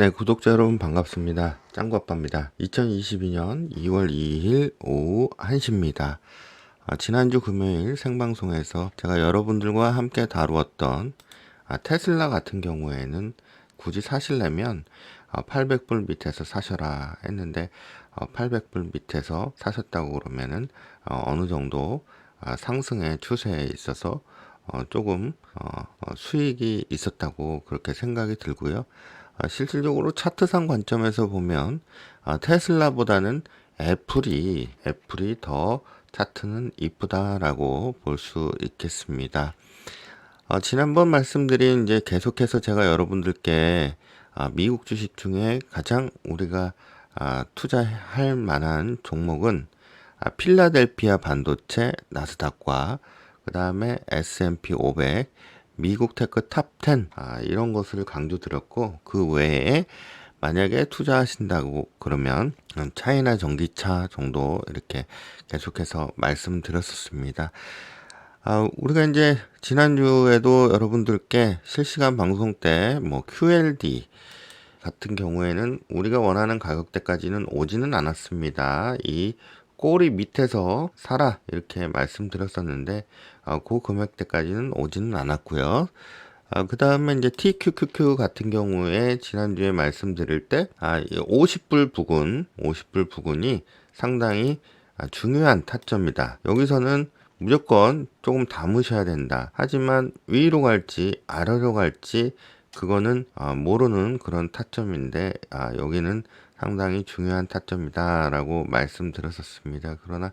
네, 구독자 여러분 반갑습니다. 짱구아빠입니다. 2022년 2월 2일 오후 1시입니다. 지난주 금요일 생방송에서 제가 여러분들과 함께 다루었던 테슬라 같은 경우에는 굳이 사실려면 800불 밑에서 사셔라 했는데 800불 밑에서 사셨다고 그러면은 어느 정도 상승의 추세에 있어서 조금 수익이 있었다고 그렇게 생각이 들고요. 실질적으로 차트상 관점에서 보면 테슬라보다는 애플이 더 차트는 이쁘다라고 볼 수 있겠습니다. 지난번 말씀드린 이제 계속해서 제가 여러분들께 미국 주식 중에 가장 우리가 투자할 만한 종목은 필라델피아 반도체 나스닥과 그 다음에 S&P 500 미국 테크 탑 10 이런 것을 강조드렸고, 그 외에 만약에 투자하신다고 그러면 차이나 전기차 정도 이렇게 계속해서 말씀드렸었습니다. 우리가 이제 지난주에도 여러분들께 실시간 방송 때 뭐 QLD 같은 경우에는 우리가 원하는 가격대까지는 오지는 않았습니다. 이 꼬리 밑에서 사라 이렇게 말씀드렸었는데 그 금액대까지는 오지는 않았고요. 그 다음에 이제 TQQQ 같은 경우에 지난주에 말씀드릴 때 50불 부근이 상당히 중요한 타점이다. 여기서는 무조건 조금 담으셔야 된다. 하지만 위로 갈지 아래로 갈지 그거는 모르는 그런 타점인데 여기는 상당히 중요한 타점이다 라고 말씀드렸었습니다. 그러나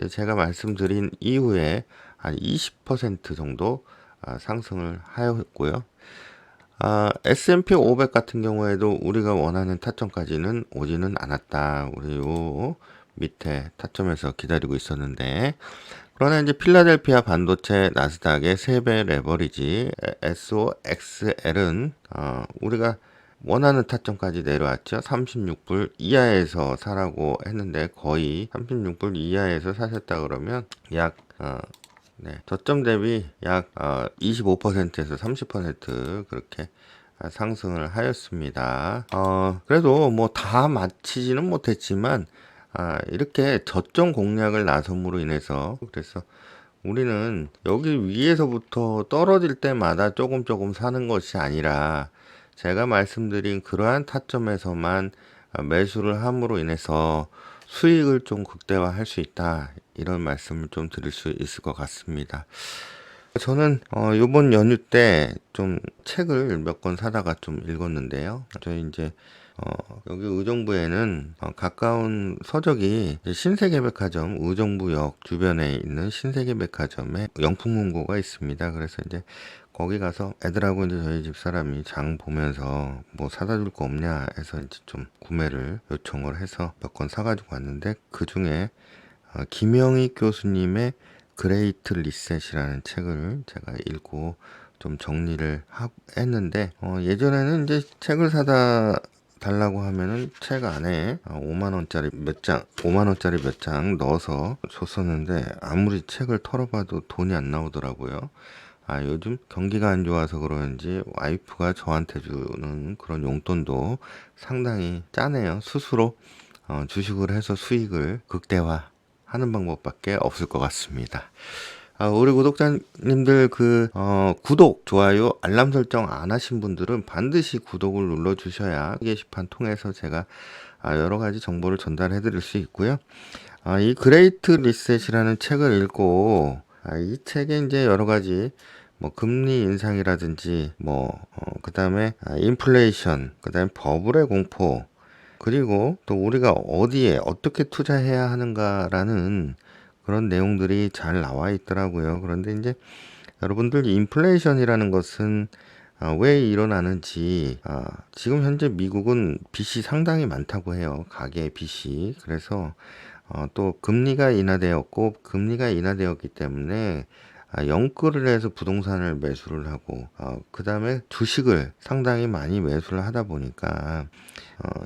제가 말씀드린 이후에 한 20% 정도 상승을 하였고요. S&P 500 같은 경우에도 우리가 원하는 타점까지는 오지는 않았다. 우리 요 밑에 타점에서 기다리고 있었는데, 그러나 이제 필라델피아 반도체 나스닥의 3배 레버리지 SOXL은 우리가 원하는 타점까지 내려왔죠. 36불 이하에서 사라고 했는데 거의 36불 이하에서 사셨다 그러면 약 저점 대비 약 25%에서 30% 그렇게 상승을 하였습니다. 그래도 뭐 다 마치지는 못했지만 이렇게 저점 공략을 나섬으로 인해서, 그래서 우리는 여기 위에서부터 떨어질 때마다 조금 사는 것이 아니라 제가 말씀드린 그러한 타점에서만 매수를 함으로 인해서 수익을 좀 극대화할 수 있다, 이런 말씀을 좀 드릴 수 있을 것 같습니다. 저는 요번 연휴 때 좀 책을 몇 권 사다가 좀 읽었는데요. 저희 이제 여기 의정부에는 가까운 서적이 신세계백화점, 의정부역 주변에 있는 신세계백화점에 영풍문고가 있습니다. 그래서 이제 거기 가서 애들하고 이제 저희 집사람이 장 보면서 뭐 사다 줄 거 없냐 해서 이제 좀 구매를 요청을 해서 몇 권 사가지고 왔는데, 그 중에 김영희 교수님의 그레이트 리셋이라는 책을 제가 읽고 좀 정리를 했는데, 예전에는 이제 책을 사다 달라고 하면은 책 안에 5만원짜리 몇 장 넣어서 줬었는데, 아무리 책을 털어봐도 돈이 안 나오더라고요. 요즘 경기가 안 좋아서 그런지 와이프가 저한테 주는 그런 용돈도 상당히 짜네요. 스스로 주식을 해서 수익을 극대화 하는 방법밖에 없을 것 같습니다. 우리 구독자님들 구독, 좋아요, 알람 설정 안 하신 분들은 반드시 구독을 눌러 주셔야 게시판 통해서 제가 여러 가지 정보를 전달해 드릴 수 있고요. 이 그레이트 리셋이라는 책을 읽고 이 책에 이제 여러 가지 뭐 금리 인상이라든지 그 다음에 인플레이션, 그 다음에 버블의 공포, 그리고 또 우리가 어디에 어떻게 투자해야 하는가라는 그런 내용들이 잘 나와 있더라고요. 그런데 이제 여러분들 인플레이션이라는 것은 왜 일어나는지, 지금 현재 미국은 빚이 상당히 많다고 해요. 가계 빚이. 그래서 또 금리가 인하되었기 때문에 영끌을 해서 부동산을 매수를 하고 그 다음에 주식을 상당히 많이 매수를 하다 보니까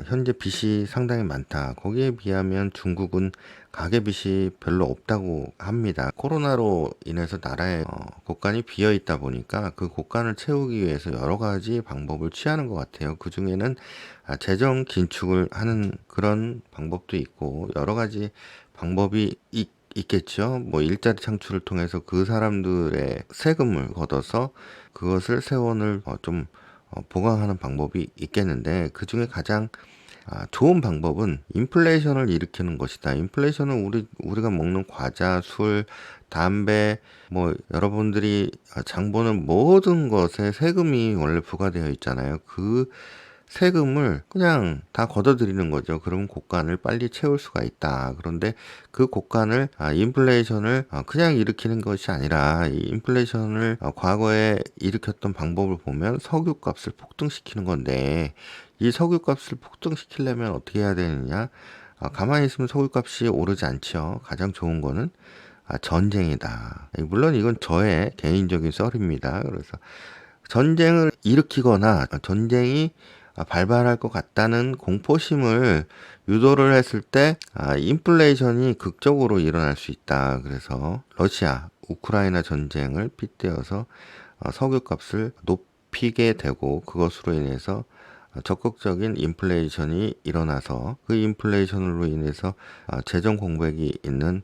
현재 빚이 상당히 많다. 거기에 비하면 중국은 가계빚이 별로 없다고 합니다. 코로나로 인해서 나라에 곳간이 비어 있다 보니까 그 곳간을 채우기 위해서 여러 가지 방법을 취하는 것 같아요. 그 중에는 재정 긴축을 하는 그런 방법도 있고 여러 가지 방법이 있겠죠. 뭐 일자리 창출을 통해서 그 사람들의 세금을 걷어서 그것을 세원을 좀 보강하는 방법이 있겠는데 그 중에 가장 좋은 방법은 인플레이션을 일으키는 것이다. 인플레이션은 우리가 먹는 과자, 술, 담배, 뭐 여러분들이 장 보는 모든 것에 세금이 원래 부과되어 있잖아요. 그 세금을 그냥 다 걷어들이는 거죠. 그러면 곡간을 빨리 채울 수가 있다. 그런데 그 곡간을 인플레이션을 그냥 일으키는 것이 아니라 이 인플레이션을 과거에 일으켰던 방법을 보면 석유값을 폭등시키는 건데 이 석유값을 폭등시키려면 어떻게 해야 되느냐? 가만히 있으면 석유값이 오르지 않죠. 가장 좋은 거는 전쟁이다. 물론 이건 저의 개인적인 썰입니다. 그래서 전쟁을 일으키거나 전쟁이 발발할 것 같다는 공포심을 유도를 했을 때 인플레이션이 극적으로 일어날 수 있다. 그래서 러시아, 우크라이나 전쟁을 빗대어서 석유값을 높이게 되고 그것으로 인해서 적극적인 인플레이션이 일어나서 그 인플레이션으로 인해서 재정 공백이 있는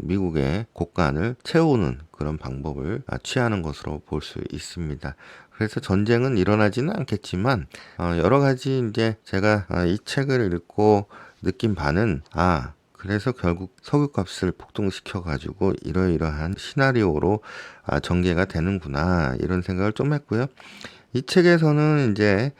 미국의 곡간을 채우는 그런 방법을 취하는 것으로 볼 수 있습니다. 그래서 전쟁은 일어나지는 않겠지만 여러 가지 이제 제가 이 책을 읽고 느낀 바는 그래서 결국 석유값을 폭등시켜 가지고 이러이러한 시나리오로 전개가 되는구나 이런 생각을 좀 했고요. 이 책에서는 이제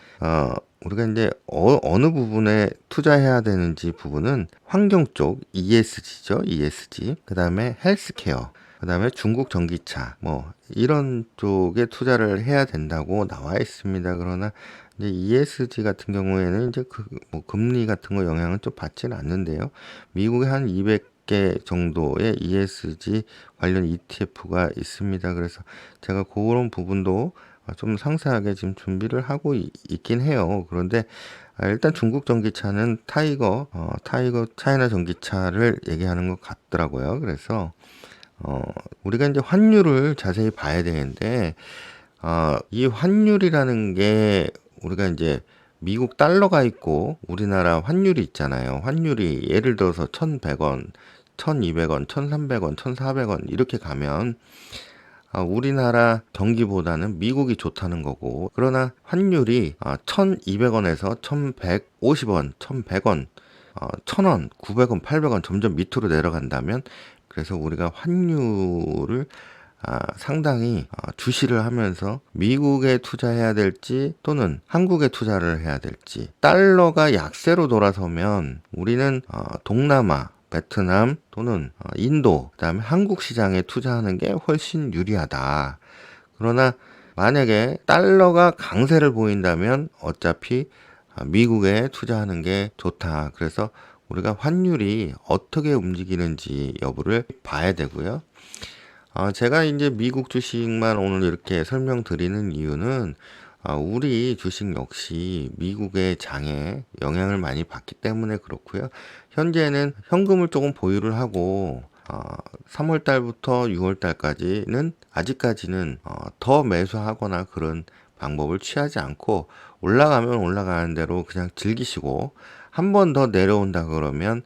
우리가 이제 어느 부분에 투자해야 되는지 부분은 환경 쪽 ESG죠. ESG. 그다음에 헬스케어. 그다음에 중국 전기차. 뭐 이런 쪽에 투자를 해야 된다고 나와 있습니다. 그러나 이제 ESG 같은 경우에는 이제 뭐 금리 같은 거 영향은 좀 받지는 않는데요. 미국에 한 200개 정도의 ESG 관련 ETF가 있습니다. 그래서 제가 그런 부분도 좀 상세하게 지금 준비를 하고 있긴 해요. 그런데 일단 중국 전기차는 타이거 차이나 전기차를 얘기하는 것 같더라고요. 그래서 우리가 이제 환율을 자세히 봐야 되는데 이 환율이라는 게 우리가 이제 미국 달러가 있고 우리나라 환율이 있잖아요. 환율이 예를 들어서 1,100원, 1,200원, 1,300원, 1,400원 이렇게 가면 우리나라 경기보다는 미국이 좋다는 거고 그러나 환율이 1,200원에서 1,150원, 1,100원, 1,000원, 900원, 800원 점점 밑으로 내려간다면 그래서 우리가 환율을 상당히 주시를 하면서 미국에 투자해야 될지 또는 한국에 투자를 해야 될지 달러가 약세로 돌아서면 우리는 동남아 베트남 또는 인도 그다음에 한국 시장에 투자하는 게 훨씬 유리하다. 그러나 만약에 달러가 강세를 보인다면 어차피 미국에 투자하는 게 좋다. 그래서 우리가 환율이 어떻게 움직이는지 여부를 봐야 되고요. 제가 이제 미국 주식만 오늘 이렇게 설명드리는 이유는 우리 주식 역시 미국의 장에 영향을 많이 받기 때문에 그렇고요. 현재는 현금을 조금 보유를 하고 3월 달부터 6월 달까지는 아직까지는 더 매수하거나 그런 방법을 취하지 않고 올라가면 올라가는 대로 그냥 즐기시고 한 번 더 내려온다 그러면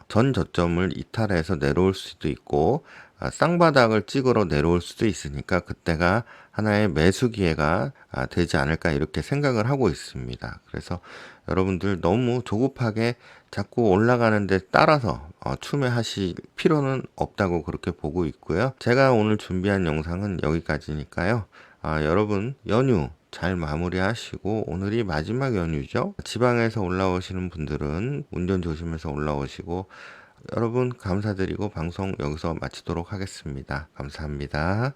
전 저점을 이탈해서 내려올 수도 있고 쌍바닥을 찍으러 내려올 수도 있으니까 그때가 하나의 매수 기회가 되지 않을까 이렇게 생각을 하고 있습니다. 그래서 여러분들 너무 조급하게 자꾸 올라가는 데 따라서 추매하실 필요는 없다고 그렇게 보고 있고요. 제가 오늘 준비한 영상은 여기까지니까요. 여러분 연휴 잘 마무리하시고 오늘이 마지막 연휴죠. 지방에서 올라오시는 분들은 운전 조심해서 올라오시고 여러분 감사드리고 방송 여기서 마치도록 하겠습니다. 감사합니다.